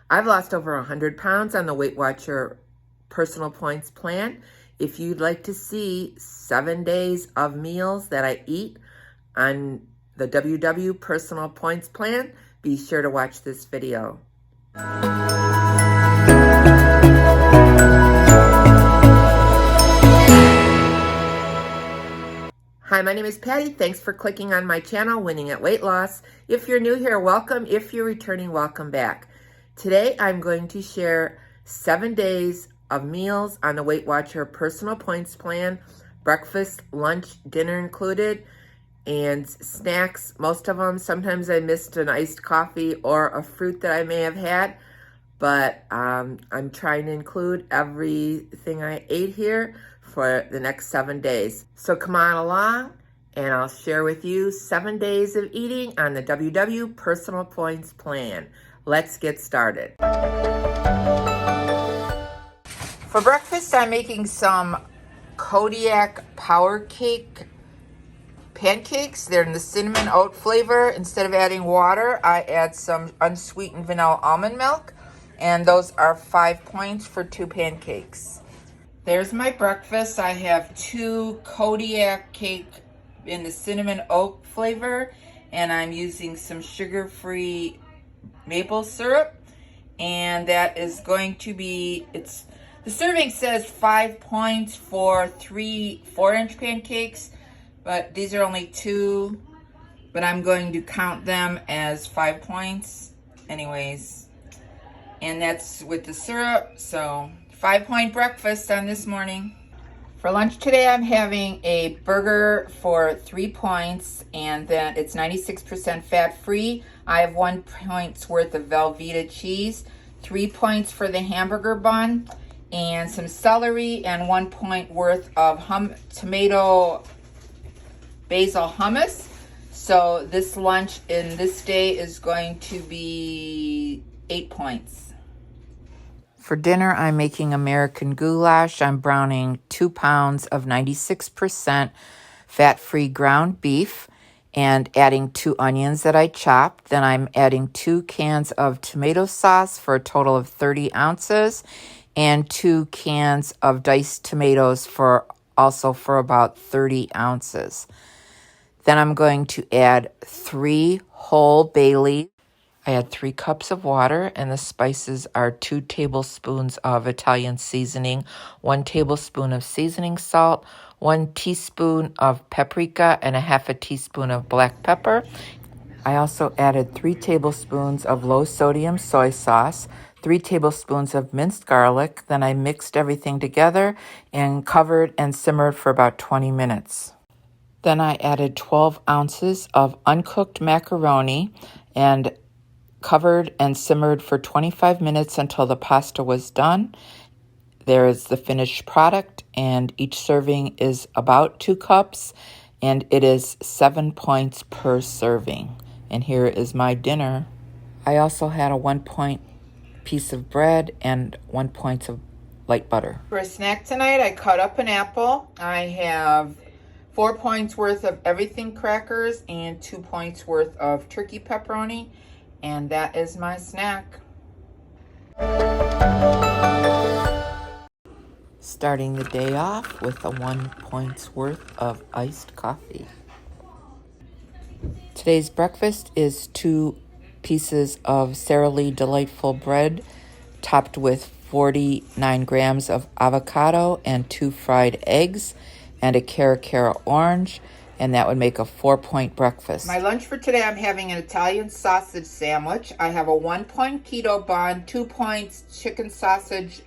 I've lost over 100 pounds on the Weight Watcher Personal Points Plan. If you'd like to see 7 days of meals that I eat on the WW Personal Points Plan, be sure to watch this video. Hi, my name is Patty. Thanks for clicking on my channel, Winning at Weight Loss. If you're new here, welcome. If you're returning, welcome back. Today, I'm going to share 7 days of meals on the Weight Watcher Personal Points Plan, breakfast, lunch, dinner included, and snacks, most of them. Sometimes I missed an iced coffee or a fruit that I may have had, but I'm trying to include everything I ate here for the next 7 days. So come on along and I'll share with you 7 days of eating on the WW Personal Points Plan. Let's get started. For breakfast, I'm making some Kodiak Power Cake pancakes. They're in the cinnamon oat flavor. Instead of adding water, I add some unsweetened vanilla almond milk, and those are 5 points for 2 pancakes. There's my breakfast. I have 2 Kodiak cake in the cinnamon oat flavor, and I'm using some sugar-free maple syrup, and that is going to be, the serving says 5 points for 3 4-inch pancakes, but these are only 2, but I'm going to count them as 5 points anyways. And that's with the syrup, so 5-point breakfast on this morning. For lunch today, I'm having a burger for 3 points, and then it's 96% fat-free. I have 1 point's worth of Velveeta cheese, 3 points for the hamburger bun, and some celery, and 1 point worth of tomato basil hummus. So this lunch in this day is going to be 8 points. For dinner, I'm making American goulash. I'm browning 2 pounds of 96% fat-free ground beef and adding 2 onions that I chopped. Then I'm adding 2 cans of tomato sauce for a total of 30 ounces and 2 cans of diced tomatoes for about 30 ounces. Then I'm going to add 3 whole bay leaves. I add 3 cups of water, and the spices are 2 tablespoons of Italian seasoning, 1 tablespoon of seasoning salt, 1 teaspoon of paprika, and a half a teaspoon of black pepper. I also added 3 tablespoons of low-sodium soy sauce, 3 tablespoons of minced garlic. Then I mixed everything together and covered and simmered for about 20 minutes. Then I added 12 ounces of uncooked macaroni and covered and simmered for 25 minutes until the pasta was done. There is the finished product, and each serving is about 2 cups, and it is 7 points per serving. And here is my dinner. I also had a 1 point piece of bread and 1 point of light butter. For a snack tonight, I cut up an apple. I have 4 points worth of everything crackers and 2 points worth of turkey pepperoni. And that is my snack. Starting the day off with a 1 point's worth of iced coffee. Today's breakfast is 2 pieces of Sara Lee Delightful bread topped with 49 grams of avocado and 2 fried eggs and a Cara orange, and that would make a 4-point breakfast. My lunch for today, I'm having an Italian sausage sandwich. I have a 1 point keto bun, 2 points chicken sausage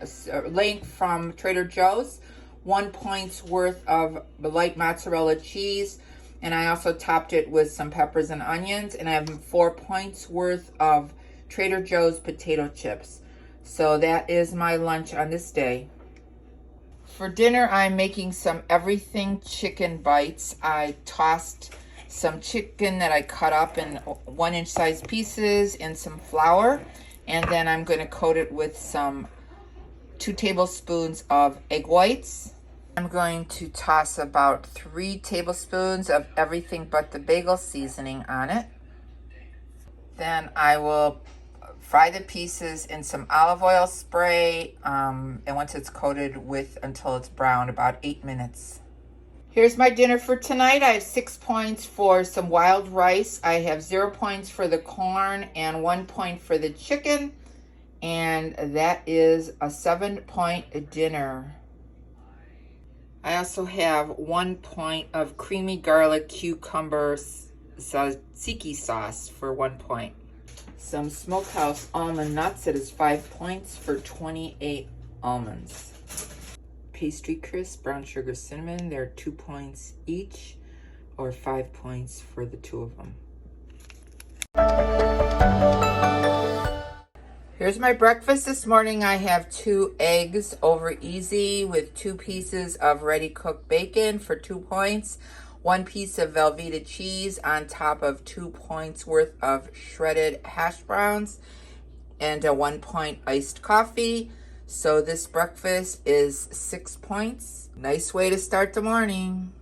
link from Trader Joe's, 1 point's worth of light mozzarella cheese, and I also topped it with some peppers and onions, and I have 4 points worth of Trader Joe's potato chips. So that is my lunch on this day. For dinner, I'm making some everything chicken bites. I tossed some chicken that I cut up in 1-inch size pieces in some flour, and then I'm going to coat it with some 2 tablespoons of egg whites. I'm going to toss about 3 tablespoons of everything but the bagel seasoning on it. Then I will fry the pieces in some olive oil spray, and once it's coated with until it's brown, about 8 minutes. Here's my dinner for tonight. I have 6 points for some wild rice. I have 0 points for the corn and 1 point for the chicken. And that is a 7-point dinner. I also have 1 point of creamy garlic cucumber tzatziki sauce for 1 point. Some smokehouse almond nuts. It is 5 points for 28 almonds. Pastry crisp, brown sugar, cinnamon. They're 2 points each, or 5 points for the 2 of them. Here's my breakfast this morning. I have 2 eggs over easy with 2 pieces of ready cooked bacon for 2 points, 1 piece of Velveeta cheese on top of 2 points worth of shredded hash browns, and a 1 point iced coffee. So this breakfast is 6 points. Nice way to start the morning.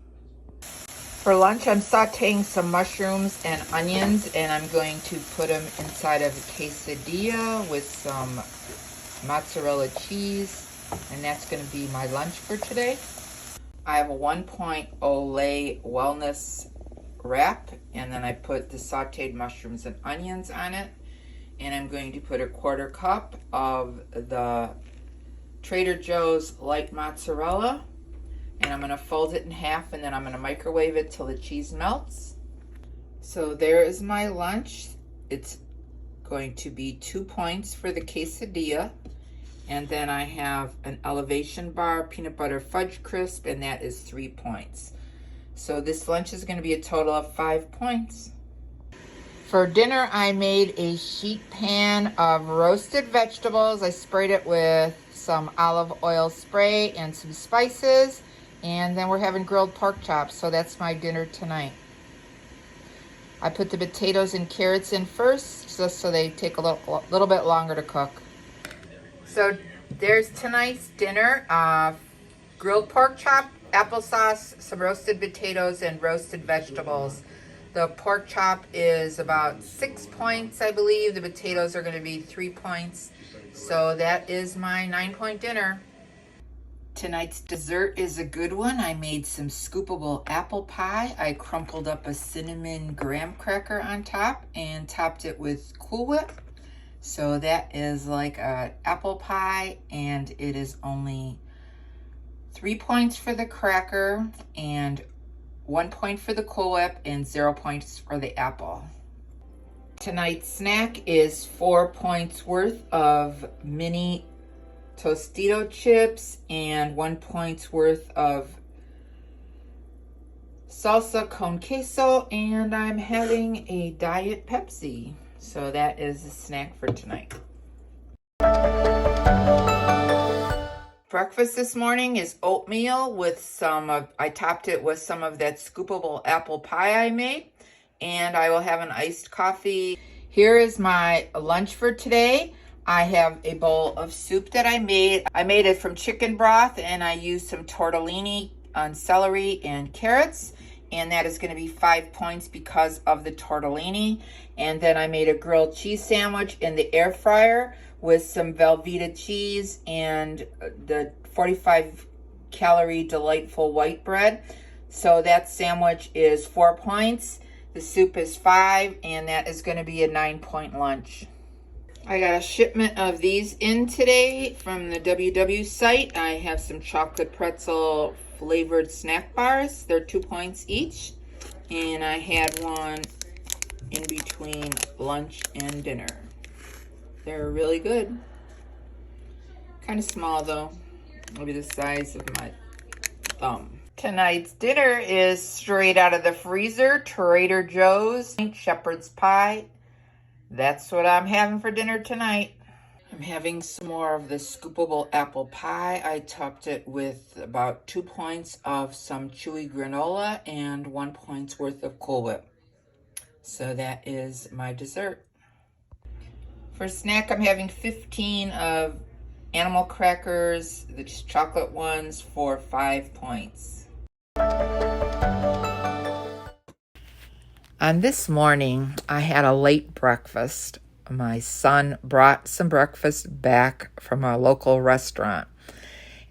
For lunch, I'm sauteing some mushrooms and onions, and I'm going to put them inside of a quesadilla with some mozzarella cheese, and that's going to be my lunch for today. I have a 1 point Olay wellness wrap, and then I put the sauteed mushrooms and onions on it, and I'm going to put a 1/4 cup of the Trader Joe's light mozzarella, and I'm going to fold it in half, and then I'm going to microwave it till the cheese melts. So there is my lunch. It's going to be 2 points for the quesadilla, and then I have an Elevation bar peanut butter fudge crisp, and that is 3 points. So this lunch is going to be a total of 5 points. For dinner, I made a sheet pan of roasted vegetables. I sprayed it with some olive oil spray and some spices, and then we're having grilled pork chops. So that's my dinner tonight. I put the potatoes and carrots in first, just so they take a little bit longer to cook. So there's tonight's dinner: grilled pork chop, applesauce, some roasted potatoes, and roasted vegetables. The pork chop is about 6 points, I believe. The potatoes are going to be 3 points. So that is my 9-point dinner. Tonight's dessert is a good one. I made some scoopable apple pie. I crumpled up a cinnamon graham cracker on top and topped it with Cool Whip. So that is like an apple pie, and it is only 3 points for the cracker and 1 point for the Cool Whip and 0 points for the apple. Tonight's snack is 4 points worth of mini Tostito chips and 1 point's worth of salsa con queso, and I'm having a Diet Pepsi. So that is the snack for tonight. Breakfast this morning is oatmeal with I topped it with some of that scoopable apple pie I made, and I will have an iced coffee. Here is my lunch for today. I have a bowl of soup that I made. I made it from chicken broth, and I used some tortellini on celery and carrots, and that is going to be 5 points because of the tortellini. And then I made a grilled cheese sandwich in the air fryer with some Velveeta cheese and the 45-calorie delightful white bread. So that sandwich is 4 points. The soup is 5, and that is going to be a 9-point lunch. I got a shipment of these in today from the WW site. I have some chocolate pretzel flavored snack bars. They're 2 points each. And I had one in between lunch and dinner. They're really good. Kind of small though. Maybe the size of my thumb. Tonight's dinner is straight out of the freezer. Trader Joe's shepherd's pie. That's what I'm having for dinner tonight. I'm having some more of the scoopable apple pie. I topped it with about 2 points of some chewy granola and 1 point's worth of Cool Whip. So that is my dessert. For snack, I'm having 15 of animal crackers, the chocolate ones, for 5 points. On this morning, I had a late breakfast. my son brought some breakfast back from a local restaurant.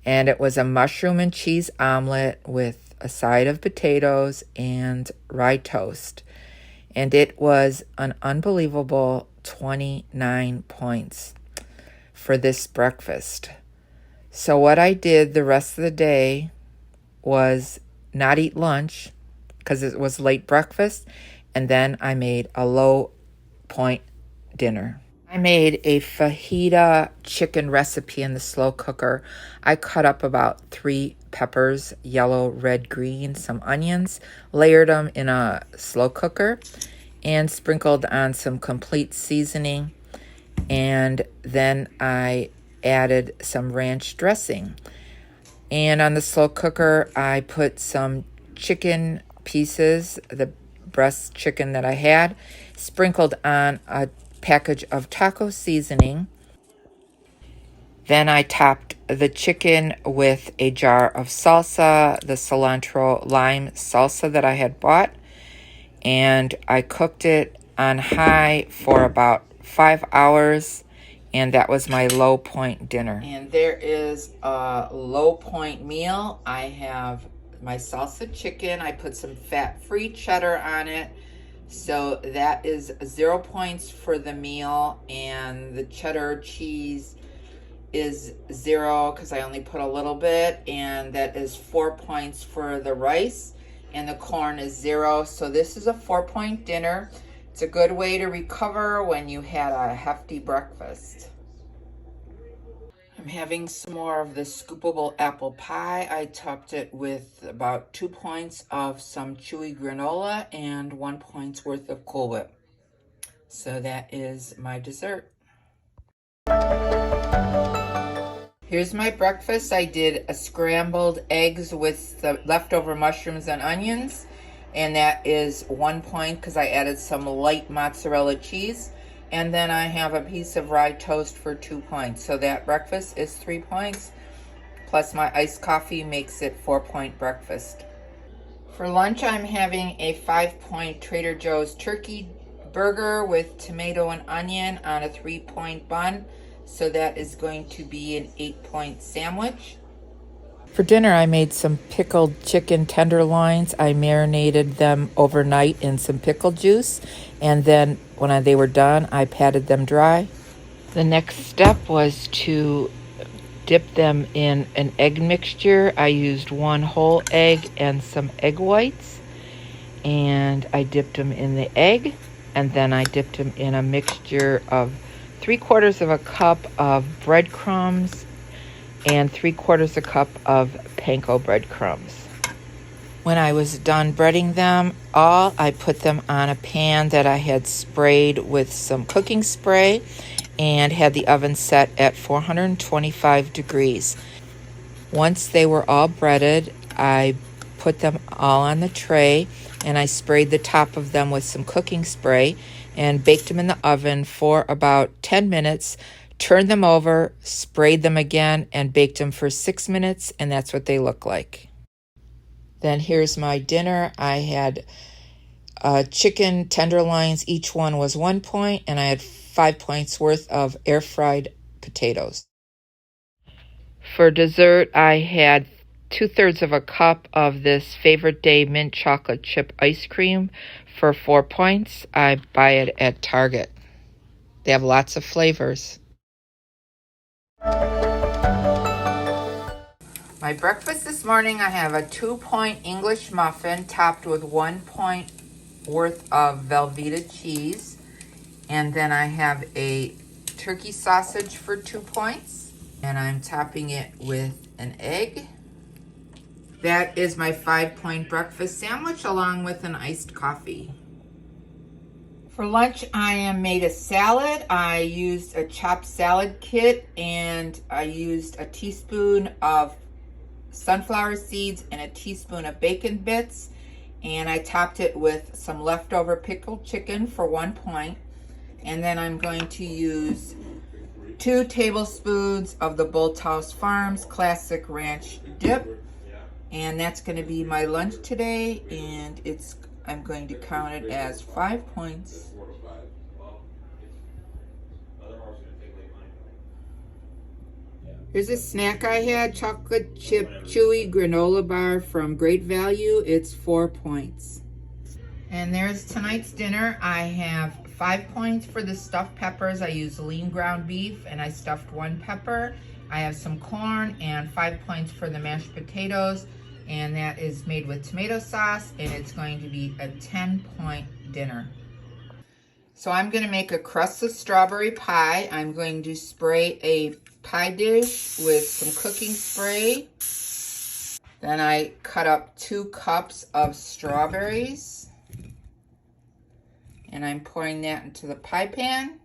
And it was a mushroom and cheese omelet with a side of potatoes and rye toast. And it was an unbelievable 29 points for this breakfast. So what I did the rest of the day was not eat lunch because it was late breakfast, and then I made a low point dinner. I made a fajita chicken recipe in the slow cooker. I cut up about 3 peppers, yellow, red, green, some onions, layered them in a slow cooker, and sprinkled on some complete seasoning. And then I added some ranch dressing. And on the slow cooker, I put some chicken pieces, the breast chicken that I had, sprinkled on a package of taco seasoning. Then I topped the chicken with a jar of salsa, the cilantro lime salsa that I had bought, and I cooked it on high for about 5 hours, and that was my low point dinner. And there is a low point meal. I have my salsa chicken. I put some fat-free cheddar on it. So that is 0 points for the meal, and the cheddar cheese is 0 because I only put a little bit, and that is 4 points for the rice, and the corn is 0. So this is a 4-point dinner. It's a good way to recover when you had a hefty breakfast. I'm having some more of the scoopable apple pie. I topped it with about 2 points of some chewy granola and 1 point's worth of Cool Whip. So that is my dessert. Here's my breakfast. I did a scrambled eggs with the leftover mushrooms and onions, and that is 1 point because I added some light mozzarella cheese. And then I have a piece of rye toast for 2 points. So that breakfast is 3 points. Plus my iced coffee makes it 4-point breakfast. For lunch, I'm having a 5-point Trader Joe's turkey burger with tomato and onion on a 3-point bun. So that is going to be an 8-point sandwich. For dinner, I made some pickled chicken tenderloins. I marinated them overnight in some pickle juice, and then when they were done, I patted them dry. The next step was to dip them in an egg mixture. I used 1 whole egg and some egg whites, and I dipped them in the egg, and then I dipped them in a mixture of 3/4 of a cup of breadcrumbs and 3/4 a cup of panko breadcrumbs. When I was done breading them all, I put them on a pan that I had sprayed with some cooking spray and had the oven set at 425 degrees. Once they were all breaded, I put them all on the tray and I sprayed the top of them with some cooking spray and baked them in the oven for about 10 minutes. Turned them over, sprayed them again, and baked them for 6 minutes, and that's what they look like. Then here's my dinner. I had chicken tenderloins. Each one was 1 point, and I had 5 points worth of air-fried potatoes. For dessert, I had 2/3 of a cup of this Favorite Day mint chocolate chip ice cream for 4 points. I buy it at Target. They have lots of flavors. My breakfast this morning, I have a 2-point English muffin topped with 1 point worth of Velveeta cheese. And then I have a turkey sausage for 2 points. And I'm topping it with an egg. That is my 5-point breakfast sandwich along with an iced coffee. For lunch, I made a salad. I used a chopped salad kit, and I used a teaspoon of sunflower seeds and a teaspoon of bacon bits, and I topped it with some leftover pickled chicken for 1 point. And then I'm going to use 2 tablespoons of the Bolthouse Farms Classic Ranch Dip, and that's going to be my lunch today, and I'm going to count it as 5 points. Here's a snack I had, chocolate chip chewy granola bar from Great Value. It's 4 points. And there's tonight's dinner. I have 5 points for the stuffed peppers. I use lean ground beef and I stuffed 1 pepper. I have some corn and 5 points for the mashed potatoes. And that is made with tomato sauce, and it's going to be a 10-point dinner. So I'm going to make a crustless strawberry pie. I'm going to spray a pie dish with some cooking spray. Then I cut up 2 cups of strawberries. And I'm pouring that into the pie pan.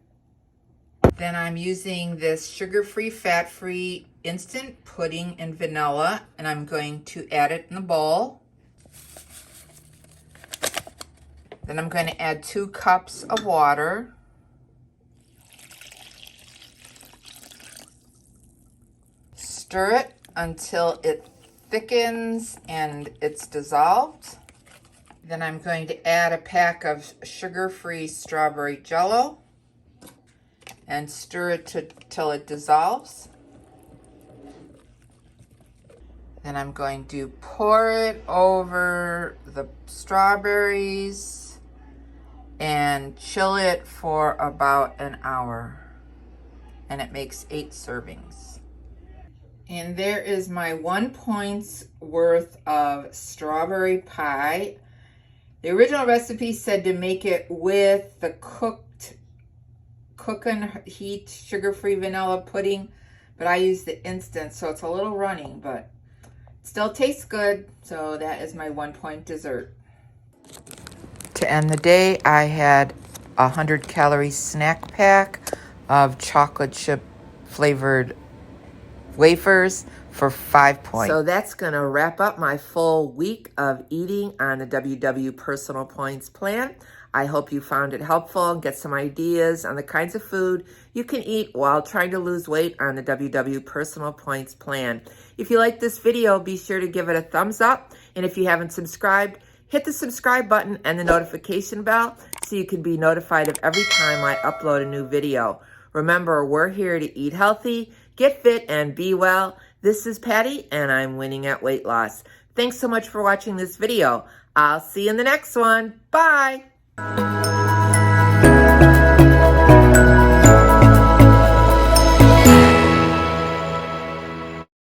Then I'm using this sugar-free, fat-free instant pudding and vanilla, and I'm going to add it in the bowl. Then I'm going to add 2 cups of water. Stir it until it thickens and it's dissolved. Then I'm going to add a pack of sugar-free strawberry jello and stir it till it dissolves. Then I'm going to pour it over the strawberries and chill it for about an hour. And it makes 8 servings. And there is my 1 point's worth of strawberry pie. The original recipe said to make it with the cook and heat sugar-free vanilla pudding, but I use the instant, so it's a little runny, but it still tastes good. So that is my 1 point dessert. To end the day, I had a 100-calorie snack pack of chocolate chip flavored wafers for 5 points. So that's going to wrap up my full week of eating on the WW Personal Points Plan. I hope you found it helpful and get some ideas on the kinds of food you can eat while trying to lose weight on the WW Personal Points Plan. If you like this video, be sure to give it a thumbs up. And if you haven't subscribed, hit the subscribe button and the notification bell so you can be notified of every time I upload a new video. Remember, we're here to eat healthy, get fit, and be well. This is Patty, and I'm winning at weight loss. Thanks so much for watching this video. I'll see you in the next one. Bye.